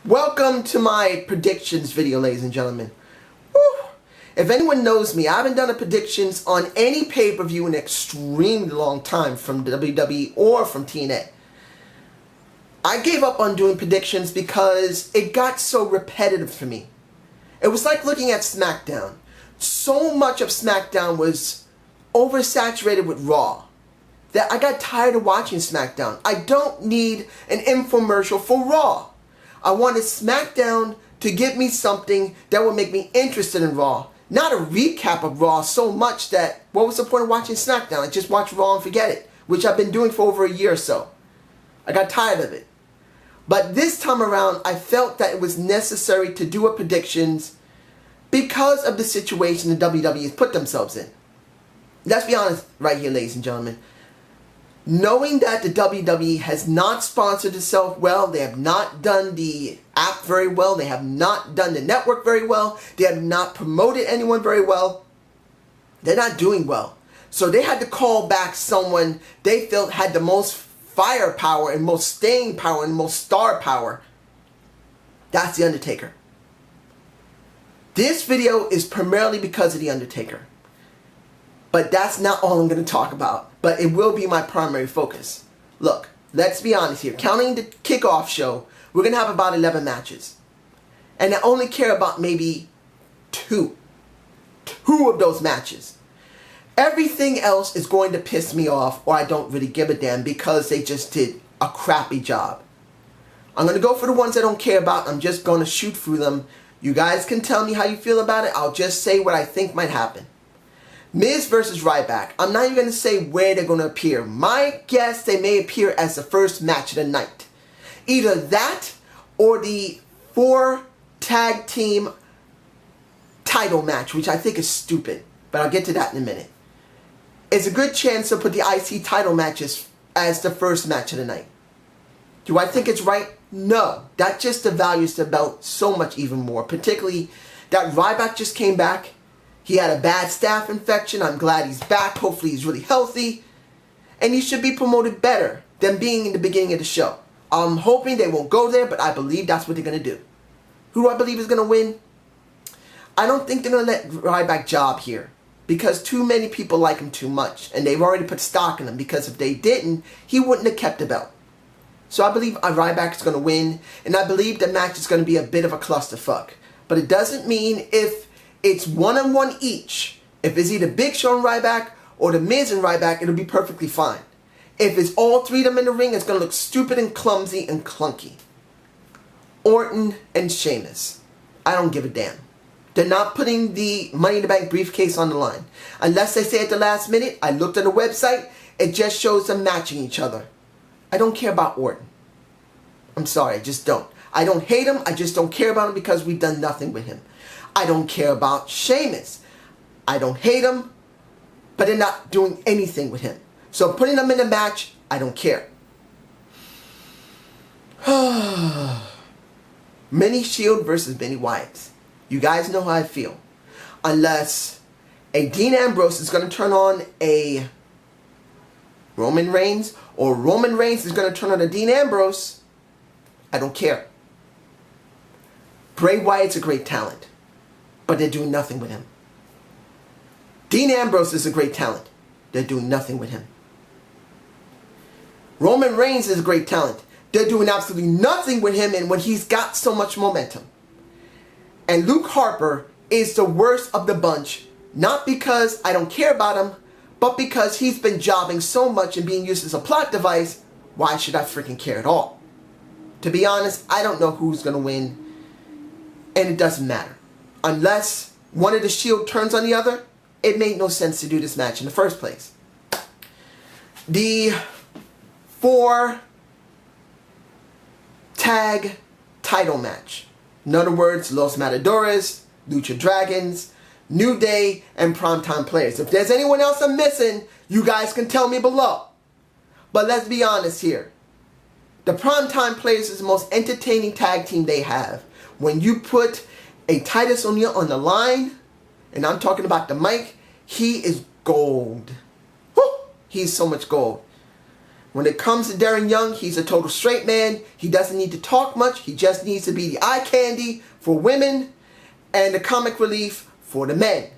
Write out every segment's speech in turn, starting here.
Welcome to my predictions video, ladies and gentlemen. Woo. If anyone knows me, I haven't done a predictions on any pay-per-view in an extremely long time from WWE or from TNA. I gave up on doing predictions because it got so repetitive for me. It was like looking at SmackDown. So much of SmackDown was oversaturated with Raw that I got tired of watching SmackDown. I don't need an infomercial for Raw. I wanted SmackDown to give me something that would make me interested in Raw. Not a recap of Raw so much that, what was the point of watching SmackDown? I just watch Raw and forget it, which I've been doing for over a year or so. I got tired of it. But this time around, I felt that it was necessary to do a predictions because of the situation the WWE has put themselves in. Let's be honest right here, ladies and gentlemen. Knowing that the WWE has not sponsored itself well, they have not done the app very well, they have not done the network very well, they have not promoted anyone very well, they're not doing well. So they had to call back someone they felt had the most firepower and most staying power and most star power. That's The Undertaker. This video is primarily because of The Undertaker. But that's not all I'm going to talk about. But it will be my primary focus. Look, let's be honest here. Counting the kickoff show, we're going to have about 11 matches. And I only care about maybe two of those matches. Everything else is going to piss me off, or I don't really give a damn because they just did a crappy job. I'm going to go for the ones I don't care about. I'm just going to shoot through them. You guys can tell me how you feel about it. I'll just say what I think might happen. Miz versus Ryback. I'm not even going to say where they're going to appear. My guess, they may appear as the first match of the night. Either that or the 4 tag team title match, which I think is stupid. But I'll get to that in a minute. It's a good chance to put the IC title matches as the first match of the night. Do I think it's right? No. That just devalues the belt so much even more. Particularly that Ryback just came back. He had a bad staph infection. I'm glad he's back. Hopefully he's really healthy. And he should be promoted better than being in the beginning of the show. I'm hoping they won't go there, but I believe that's what they're going to do. Who do I believe is going to win? I don't think they're going to let Ryback job here. Because too many people like him too much. And they've already put stock in him. Because if they didn't, he wouldn't have kept the belt. So I believe Ryback is going to win. And I believe the match is going to be a bit of a clusterfuck. But it doesn't mean if it's 1-on-1 each. If it's either Big Show and Ryback or the Miz and Ryback, it'll be perfectly fine. If it's all 3 of them in the ring, it's going to look stupid and clumsy and clunky. Orton and Sheamus. I don't give a damn. They're not putting the Money in the Bank briefcase on the line. Unless they say at the last minute, I looked at the website, it just shows them matching each other. I don't care about Orton. I'm sorry, I just don't. I don't hate him, I just don't care about him because we've done nothing with him. I don't care about Sheamus. I don't hate him, but they're not doing anything with him. So putting them in a match, I don't care. Mini Shield versus Mini Wyatt. You guys know how I feel. Unless a Dean Ambrose is going to turn on a Roman Reigns, or Roman Reigns is going to turn on a Dean Ambrose, I don't care. Bray Wyatt's a great talent. But they're doing nothing with him. Dean Ambrose is a great talent. They're doing nothing with him. Roman Reigns is a great talent. They're doing absolutely nothing with him and when he's got so much momentum. And Luke Harper is the worst of the bunch. Not because I don't care about him, but because he's been jobbing so much and being used as a plot device. Why should I freaking care at all? To be honest, I don't know who's going to win. And it doesn't matter. Unless one of the Shield turns on the other, it made no sense to do this match in the first place. The 4 tag title match. In other words, Los Matadores, Lucha Dragons, New Day, and Primetime Players. If there's anyone else I'm missing, you guys can tell me below. But let's be honest here. The Primetime Players is the most entertaining tag team they have. When you put a Titus O'Neil on the line, and I'm talking about the mic, he is gold. Woo! He's so much gold. When it comes to Darren Young, he's a total straight man. He doesn't need to talk much. He just needs to be the eye candy for women and the comic relief for the men.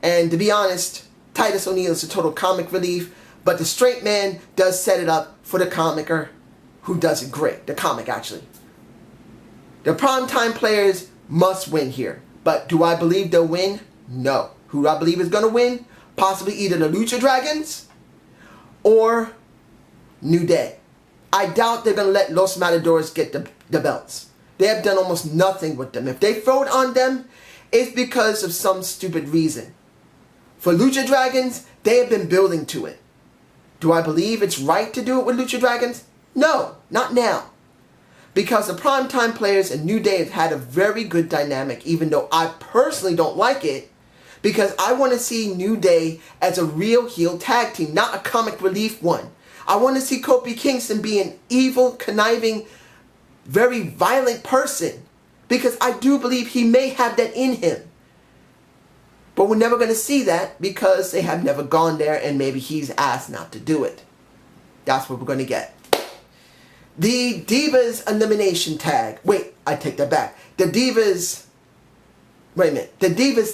And to be honest, Titus O'Neil is a total comic relief, but the straight man does set it up for the comicer who does it great. The comic, actually. The primetime players must win here. But do I believe they'll win? No. Who do I believe is going to win? Possibly either the Lucha Dragons or New Day. I doubt they're going to let Los Matadors get the belts. They have done almost nothing with them. If they throw it on them, it's because of some stupid reason. For Lucha Dragons, they have been building to it. Do I believe it's right to do it with Lucha Dragons? No, not now. Because the primetime players and New Day have had a very good dynamic, even though I personally don't like it, because I want to see New Day as a real heel tag team, not a comic relief one. I want to see Kofi Kingston be an evil, conniving, very violent person, because I do believe he may have that in him. But we're never going to see that because they have never gone there and maybe he's asked not to do it. That's what we're going to get. The Divas Elimination Tag. Wait, I take that back. The Divas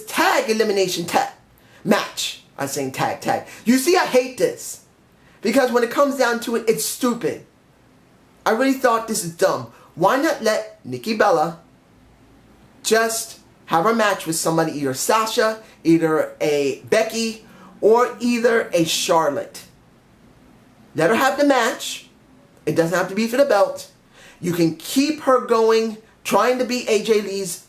Tag Elimination Tag match. I'm saying tag. You see, I hate this. Because when it comes down to it, it's stupid. I really thought this is dumb. Why not let Nikki Bella just have a match with somebody, either Sasha, either a Becky, or either a Charlotte. Let her have the match. It doesn't have to be for the belt. You can keep her going, trying to beat AJ Lee's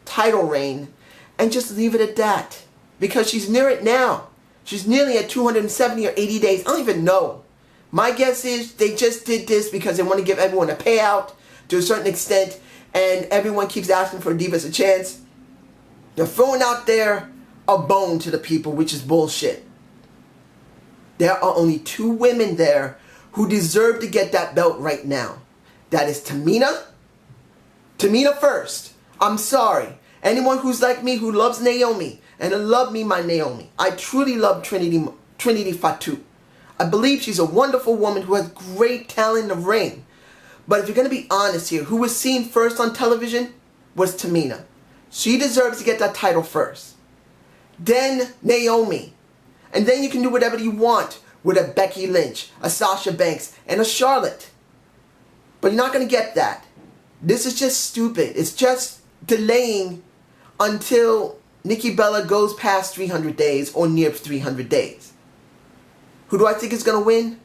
title reign, and just leave it at that. Because she's near it now. She's nearly at 270 or 80 days. I don't even know. My guess is they just did this because they want to give everyone a payout to a certain extent, and everyone keeps asking for Divas a chance. They're throwing out there a bone to the people, which is bullshit. There are only two women there who deserve to get that belt right now. That is Tamina. Tamina first. I'm sorry. Anyone who's like me, who loves Naomi, and I love me my Naomi. I truly love Trinity Fatu. I believe she's a wonderful woman who has great talent in the ring. But if you're going to be honest here, who was seen first on television was Tamina. She deserves to get that title first. Then Naomi. And then you can do whatever you want with a Becky Lynch, a Sasha Banks, and a Charlotte. But you're not going to get that. This is just stupid. It's just delaying until Nikki Bella goes past 300 days or near 300 days. Who do I think is going to win?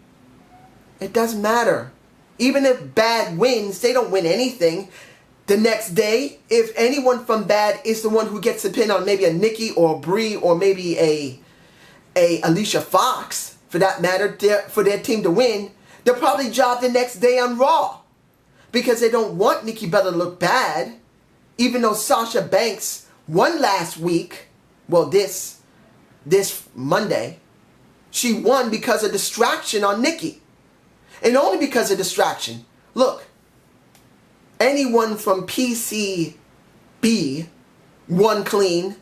It doesn't matter. Even if Bad wins, they don't win anything. The next day, if anyone from Bad is the one who gets the pin on maybe a Nikki or a Brie or maybe a Alicia Fox, for that matter, for their team to win, they'll probably job the next day on Raw. Because they don't want Nikki Bella to look bad. Even though Sasha Banks won last week, well, this Monday, she won because of distraction on Nikki. And only because of distraction. Look, anyone from PCB won clean.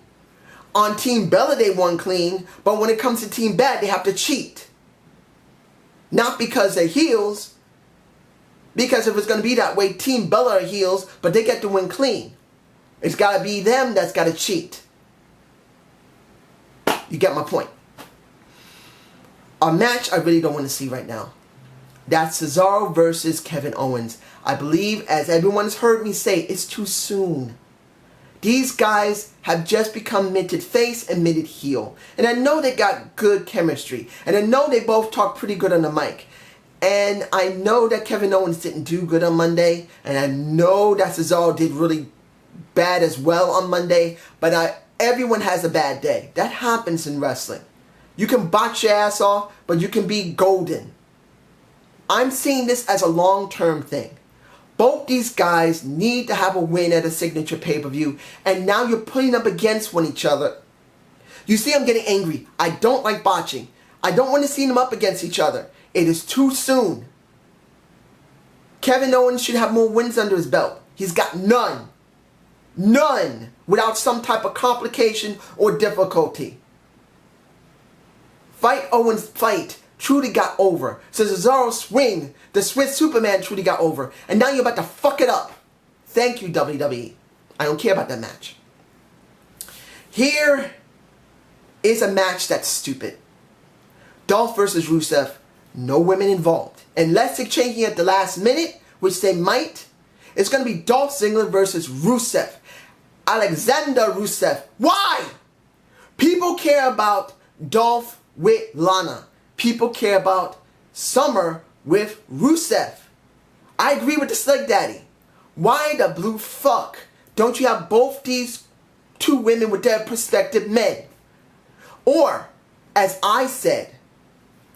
On Team Bella, they won clean. But when it comes to Team Bad, they have to cheat. Not because they're heels. Because if it's going to be that way, Team Bella are heels, but they get to win clean. It's got to be them that's got to cheat. You get my point. A match I really don't want to see right now. That's Cesaro versus Kevin Owens. I believe, as everyone's heard me say, it's too soon. These guys have just become minted face and minted heel. And I know they got good chemistry. And I know they both talk pretty good on the mic. And I know that Kevin Owens didn't do good on Monday. And I know that Cesaro did really bad as well on Monday. But everyone has a bad day. That happens in wrestling. You can botch your ass off, but you can be golden. I'm seeing this as a long-term thing. Both these guys need to have a win at a signature pay-per-view, and now you're putting up against each other. You see, I'm getting angry. I don't like botching. I don't want to see them up against each other. It is too soon. Kevin Owens should have more wins under his belt. He's got none. None without some type of complication or difficulty. Fight Owens' fight truly got over. So Cesaro swing, the Swiss Superman truly got over. And now you're about to fuck it up. Thank you, WWE. I don't care about that match. Here is a match that's stupid. Dolph versus Rusev. No women involved. Unless they're changing at the last minute, which they might. It's going to be Dolph Ziggler versus Rusev. Alexander Rusev. Why? People care about Dolph with Lana. People care about Summer with Rusev. I agree with the Slick Daddy. Why the blue fuck don't you have both these two women with their prospective men? Or, as I said,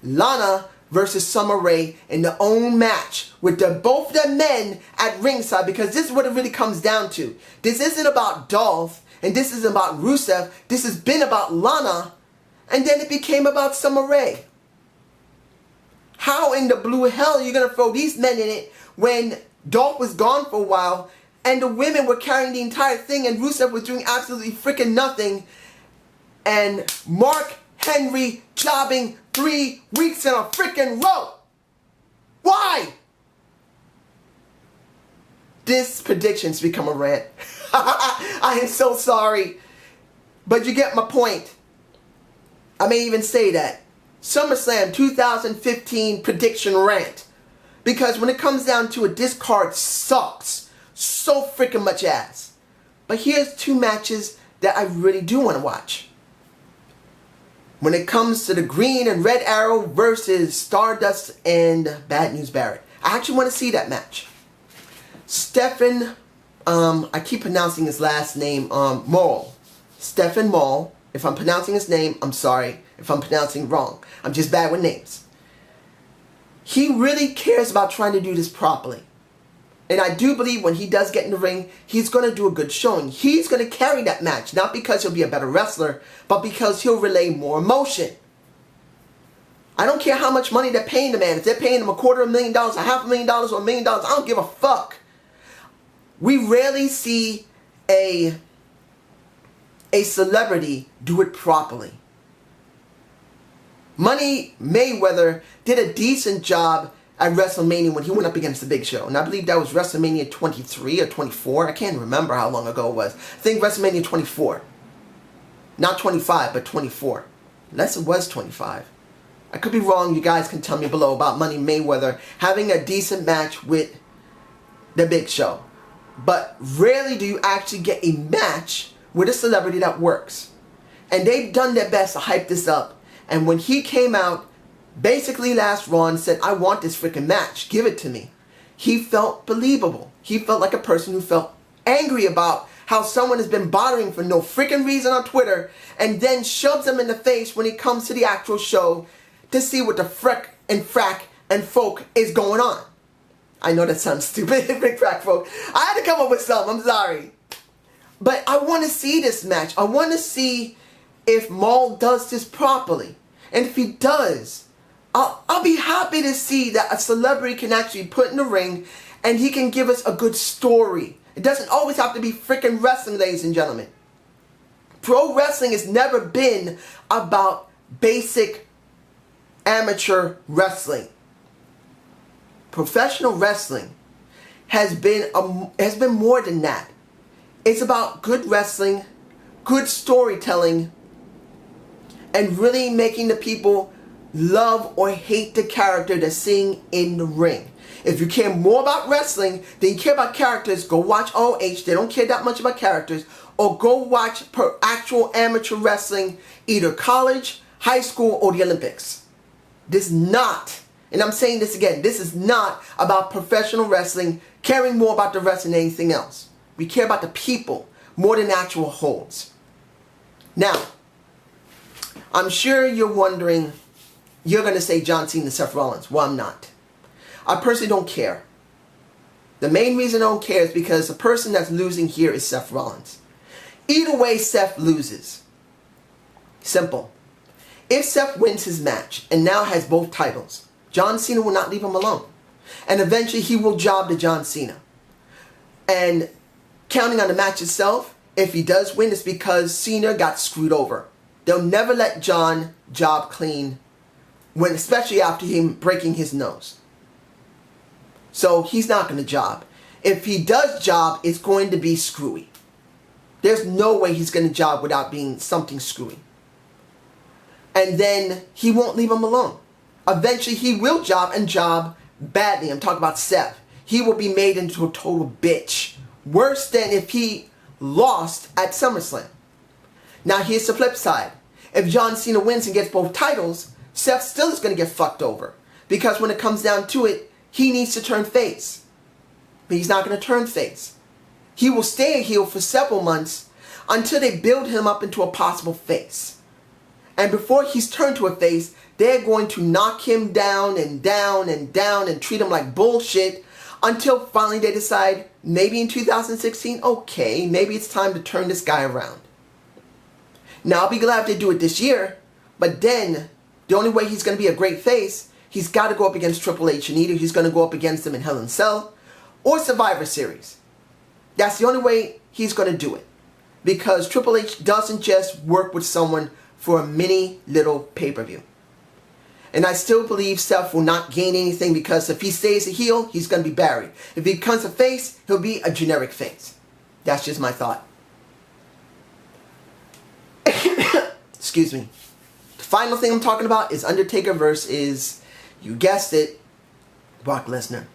Lana versus Summer Rae in their own match with both their men at ringside, because this is what it really comes down to. This isn't about Dolph and this isn't about Rusev. This has been about Lana, and then it became about Summer Rae. How in the blue hell are you going to throw these men in it when Dolph was gone for a while and the women were carrying the entire thing and Rusev was doing absolutely freaking nothing, and Mark Henry jobbing 3 weeks in a freaking row? Why? This prediction's become a rant. I am so sorry. But you get my point. I may even say that. SummerSlam 2015 prediction rant. Because when it comes down to it, this card sucks so freaking much ass. But here's two matches that I really do want to watch. When it comes to the Green and Red Arrow versus Stardust and Bad News Barrett, I actually want to see that match. Stephen, I keep pronouncing his last name, Maul. Stephen Maul. If I'm pronouncing his name, I'm sorry if I'm pronouncing wrong. I'm just bad with names. He really cares about trying to do this properly. And I do believe when he does get in the ring, he's going to do a good showing. He's going to carry that match. Not because he'll be a better wrestler, but because he'll relay more emotion. I don't care how much money they're paying the man. If they're paying him $250,000, $500,000, or $1 million, I don't give a fuck. We rarely see a celebrity do it properly. Money Mayweather did a decent job at WrestleMania when he went up against the Big Show. And I believe that was WrestleMania 23 or 24. I can't remember how long ago it was. I think WrestleMania 24. Not 25, but 24. Unless it was 25. I could be wrong. You guys can tell me below about Money Mayweather having a decent match with the Big Show. But rarely do you actually get a match with a celebrity that works. And they've done their best to hype this up. And when he came out, basically last Raw, and said, I want this freaking match, give it to me, he felt believable. He felt like a person who felt angry about how someone has been bothering for no freaking reason on Twitter, and then shoves him in the face when he comes to the actual show to see what the frack and folk is going on. I know that sounds stupid, frick frack folk. I had to come up with something, I'm sorry. But I want to see this match. I want to see if Maul does this properly. And if he does, I'll be happy to see that a celebrity can actually put in the ring and he can give us a good story. It doesn't always have to be freaking wrestling, ladies and gentlemen. Pro wrestling has never been about basic amateur wrestling. Professional wrestling has been more than that. It's about good wrestling, good storytelling, and really making the people love or hate the character they're seeing in the ring. If you care more about wrestling than you care about characters, go watch OH. They don't care that much about characters. Or go watch actual amateur wrestling, either college, high school, or the Olympics. This is not, and I'm saying this again, this is not about professional wrestling, caring more about the wrestling than anything else. We care about the people more than actual holds. Now, I'm sure you're wondering, you're going to say John Cena and Seth Rollins. Well, I'm not. I personally don't care. The main reason I don't care is because the person that's losing here is Seth Rollins. Either way, Seth loses. Simple. If Seth wins his match and now has both titles, John Cena will not leave him alone. And eventually he will job to John Cena. And counting on the match itself, if he does win, it's because Cena got screwed over. They'll never let John job clean especially after him breaking his nose. So he's not going to job. If he does job, it's going to be screwy. There's no way he's going to job without being something screwy. And then he won't leave him alone. Eventually he will job and job badly. I'm talking about Seth. He will be made into a total bitch. Worse than if he lost at SummerSlam. Now here's the flip side. If John Cena wins and gets both titles, Seth still is going to get fucked over. Because when it comes down to it, he needs to turn face. But he's not going to turn face. He will stay a heel for several months until they build him up into a possible face. And before he's turned to a face, they're going to knock him down and down and down and treat him like bullshit until finally they decide, maybe in 2016, okay, maybe it's time to turn this guy around. Now, I'll be glad if they do it this year, but then the only way he's going to be a great face, he's got to go up against Triple H, and either he's going to go up against him in Hell in a Cell or Survivor Series. That's the only way he's going to do it. Because Triple H doesn't just work with someone for a mini little pay-per-view. And I still believe Seth will not gain anything because if he stays a heel, he's going to be buried. If he becomes a face, he'll be a generic face. That's just my thought. Excuse me. The final thing I'm talking about is Undertaker versus, you guessed it, Brock Lesnar.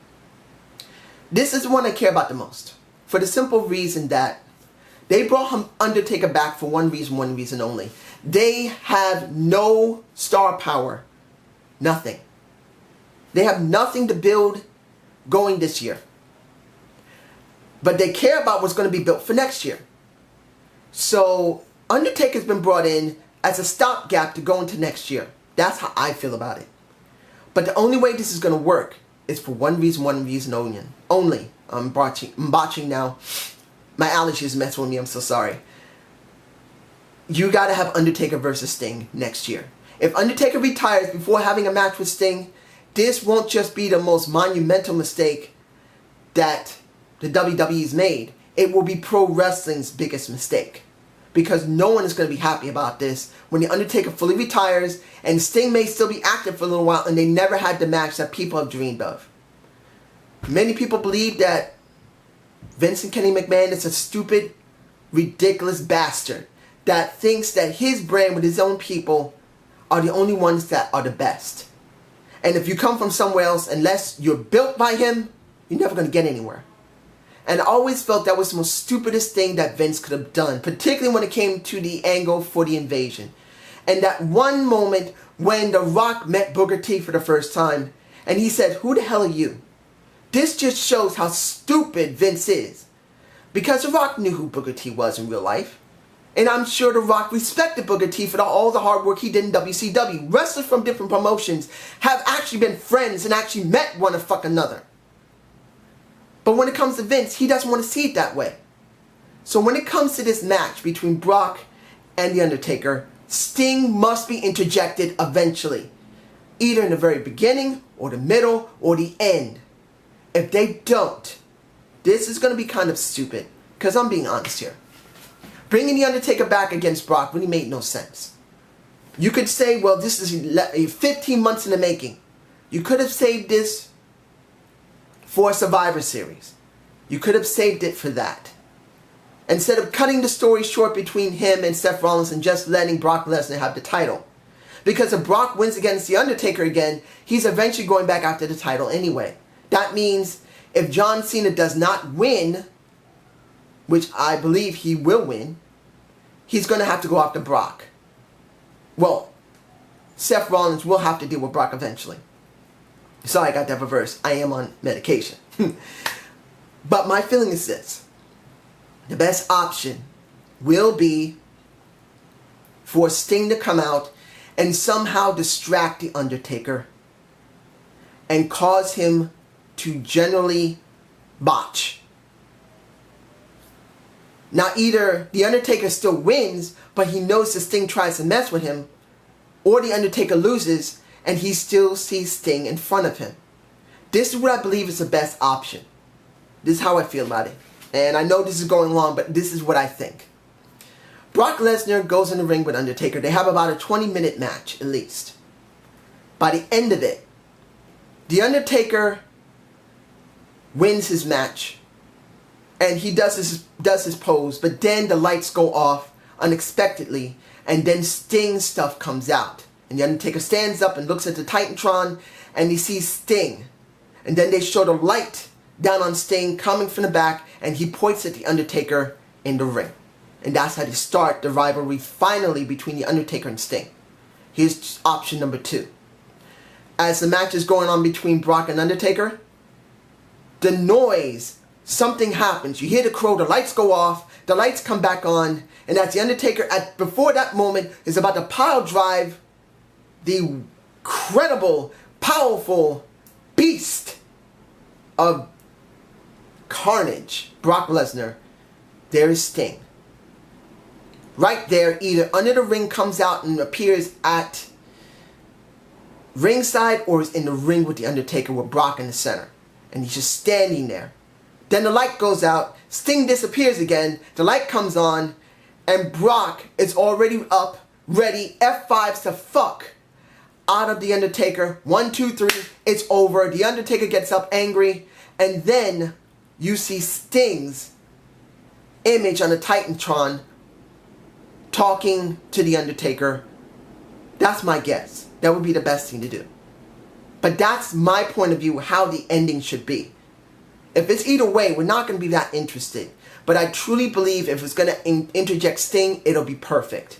This is the one I care about the most. For the simple reason that they brought Undertaker back for one reason only. They have no star power. Nothing. They have nothing to build going this year. But they care about what's going to be built for next year. So Undertaker's been brought in as a stopgap to go into next year. That's how I feel about it. But the only way this is going to work is for one reason only. I'm botching now. My allergies mess with me. I'm so sorry. You got to have Undertaker versus Sting next year. If Undertaker retires before having a match with Sting, this won't just be the most monumental mistake that the WWE's made. It will be pro wrestling's biggest mistake. Because no one is going to be happy about this when the Undertaker fully retires and Sting may still be active for a little while and they never had the match that people have dreamed of. Many people believe that Vincent Kenny McMahon is a stupid, ridiculous bastard that thinks that his brand with his own people are the only ones that are the best. And if you come from somewhere else, unless you're built by him, you're never going to get anywhere. And I always felt that was the most stupidest thing that Vince could have done, particularly when it came to the angle for the invasion. And that one moment when The Rock met Booker T for the first time, and he said, "Who the hell are you?" This just shows how stupid Vince is. Because The Rock knew who Booker T was in real life. And I'm sure The Rock respected Booker T for all the hard work he did in WCW. Wrestlers from different promotions have actually been friends and actually met one another. But when it comes to Vince, he doesn't want to see it that way. So when it comes to this match between Brock and The Undertaker, Sting must be interjected eventually. Either in the very beginning, or the middle, or the end. If they don't, this is going to be kind of stupid. Because I'm being honest here. Bringing The Undertaker back against Brock really made no sense. You could say, well, this is 15 months in the making. You could have saved this for a Survivor Series. You could have saved it for that. Instead of cutting the story short between him and Seth Rollins and just letting Brock Lesnar have the title. Because if Brock wins against The Undertaker again, he's eventually going back after the title anyway. That means if John Cena does not win, which I believe he will win, he's going to have to go after Brock. Well, Seth Rollins will have to deal with Brock eventually. Sorry, I got that reversed. I am on medication. But my feeling is this. The best option will be for Sting to come out and somehow distract The Undertaker and cause him to generally botch. Now either The Undertaker still wins, but he knows that Sting tries to mess with him, or The Undertaker loses and he still sees Sting in front of him. This is what I believe is the best option. This is how I feel about it. And I know this is going long, but this is what I think. Brock Lesnar goes in the ring with Undertaker. They have about a 20-minute match, at least. By the end of it, The Undertaker wins his match, and he does his pose, but then the lights go off unexpectedly, and then Sting stuff comes out. And The Undertaker stands up and looks at the Titantron, and he sees Sting. And then they show the light down on Sting coming from the back, and he points at The Undertaker in the ring. And that's how they start the rivalry finally between The Undertaker and Sting. Here's option number 2. As the match is going on between Brock and Undertaker, the noise, something happens. You hear the crow, the lights go off, the lights come back on, and as The Undertaker, before that moment, is about to pile drive the incredible, powerful beast of carnage, Brock Lesnar, there is Sting. Right there, either under the ring, comes out and appears at ringside, or is in the ring with The Undertaker with Brock in the center. And he's just standing there. Then the light goes out, Sting disappears again, the light comes on, and Brock is already up, ready, F5s to fuck out of The Undertaker. 1, 2, 3, it's over. The Undertaker gets up angry, and then you see Sting's image on the Titantron talking to The Undertaker. That's my guess. That would be the best thing to do. But that's my point of view, how the ending should be. If it's either way, we're not going to be that interested. But I truly believe if it's going to interject Sting, it'll be perfect.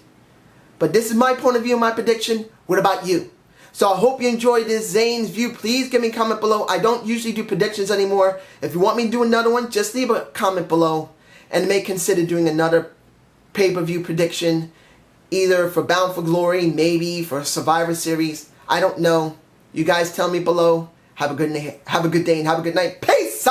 But this is my point of view, my prediction. What about you? So I hope you enjoyed this Zane's View. Please give me a comment below. I don't usually do predictions anymore. If you want me to do another one, just leave a comment below. And may consider doing another pay-per-view prediction. Either for Bound for Glory, maybe for Survivor Series. I don't know. You guys tell me below. Have a good day and have a good night. Peace!